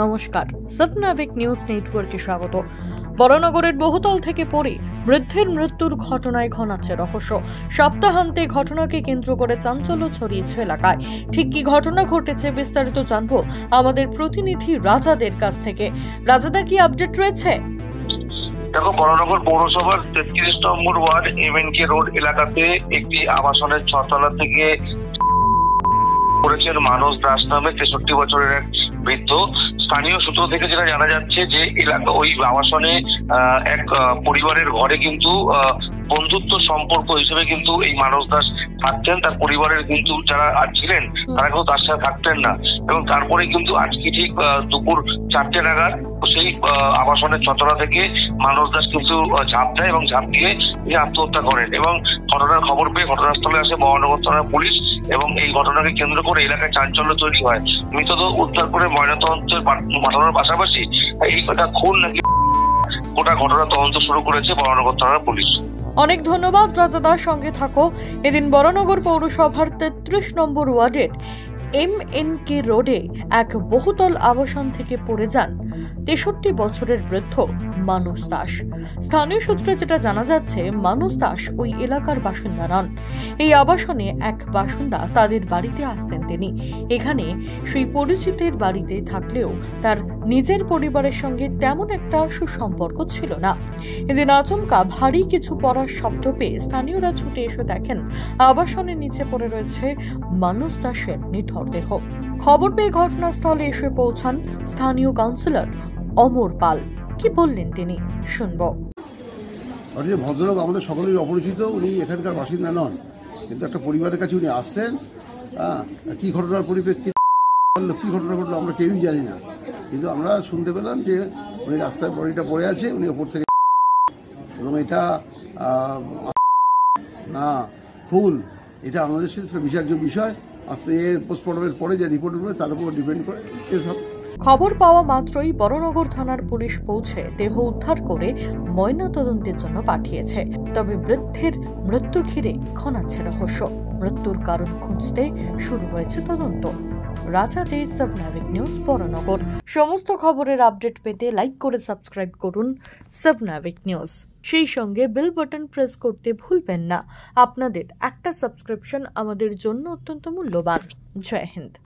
নমস্কার, সাবনাভিক নিউজ নেটওয়ার্কে স্বাগত। বরানগরের বহুতল থেকে পড়ে বৃদ্ধের মৃত্যুর ঘটনায় ঘনাচ্ছে রহস্য। সপ্তাহান্তে ঘটনাকে কেন্দ্র করে চাঞ্চল্য ছড়িয়েছে এলাকায়। ঠিক কি ঘটনা ঘটেছে বিস্তারিত জানবো আমাদের প্রতিনিধি রাজাদের কাছ থেকে। রাজাদা, কি আপডেট রয়েছে? দেখো, বরানগর পৌরসভার 33 নম্বর ওয়ার্ড MNK রোড এলাকাতে একটি আবাসনের 6 তলা থেকে করেছেন মানস দাস নামে 63 বছরের এক বৃদ্ধ। স্থানীয় সূত্র থেকে যেটা জানা যাচ্ছে যে এলাকা ওই আবাসনে এক পরিবারের ঘরে কিন্তু বন্ধুত্ব সম্পর্ক হিসেবে কিন্তু এই মানস দাস থাকতেন। তার পরিবারের কিন্তু যারা ছিলেন তারা কিন্তু তার সাথে থাকতেন না, এবং তারপরে কিন্তু আজকে ঠিক দুপুর 4টে নাগাদ সেই আবাসনের 6 তলা থেকে মানস দাস কিন্তু ঝাঁপ দেয় এবং ঝাঁপ দিয়ে তিনি আত্মহত্যা করেন। এবং ঘটনার খবর পেয়ে ঘটনাস্থলে আসে বরানগর থানার পুলিশ, এবং এই ঘটনাকে কেন্দ্র করে এলাকায় চাঞ্চল্য তৈরি হয়। মৃতদেহ উদ্ধার করে ময়নাতদন্তের পাঠানোর পাশাপাশি এইটা খুন নাকি গোটা ঘটনা তদন্ত শুরু করেছে বরানগর থানার পুলিশ। অনেক ধন্যবাদ রাজাদার, সঙ্গে থাকো। এদিন বরানগর পৌরসভার 33 নম্বর ওয়ার্ডের MNK রোডে এক বহুতল আবাসন থেকে পড়ে যান 63 বছরের বৃদ্ধ মানস দাস। স্থানীয় সূত্রে যেটা জানা যাচ্ছে, মানস দাস ওই এলাকার বাসিন্দা নন। এই আবাসনে এক বাসিন্দা তাদের বাড়িতে আসতেন তিনি। এখানে সেই পরিচিতের বাড়িতে থাকলেও তার নিজের পরিবারের সঙ্গে তেমন একটা সুসম্পর্ক ছিল না। এদিন আচমকা ভারী কিছু পড়ার শব্দ পেয়ে স্থানীয়রা ছুটে এসে দেখেন আবাসনের নিচে পড়ে রয়েছে মানস দাসের নিথর দেহ। খবর পেয়ে ঘটনাস্থলে এসে পৌঁছান স্থানীয় কাউন্সিলর অমর পাল। কি বললেন তিনি, শুনবো। ভদ্রলোক আমাদের সকলের অপরিচিত, উনি এখানকার বাসিন্দা নন, কিন্তু একটা পরিবারের কাছে উনি আসতেন। কি ঘটনার পরিপ্রেক্ষিতে কি ঘটনা ঘটলো আমরা কেউই জানি না, কিন্তু আমরা শুনতে পেলাম যে উনি রাস্তায় বডিটা পড়ে আছে, উনি ওপর থেকে, এবং এটা না খুন, এটা আমাদের বিচার্য বিষয়। এর পোস্টমর্টমের পরে যে রিপোর্ট হবে তার উপর ডিপেন্ড করে সেসব। খবর পাওয়া মাত্রই বরানগর থানার পুলিশ পৌঁছে দেহ উদ্ধার করে ময়নাতদন্তের জন্য পাঠিয়েছে। তবে বৃদ্ধের মৃত্যু ঘিরে ঘনাচ্ছে রহস্য। মৃত্যুর কারণ খুঁজতে শুরু হয়েছে তদন্ত। রাজাদের সাবনাভিক নিউজ বরানগর। সমস্ত খবরের আপডেট পেতে লাইক করে সাবস্ক্রাইব করুন সাবনাভিক নিউজ। সেই সঙ্গে বেল বাটন প্রেস করতে ভুলবেন না। আপনাদের একটা সাবস্ক্রিপশন আমাদের জন্য অত্যন্ত মূল্যবান। জয় হিন্দ।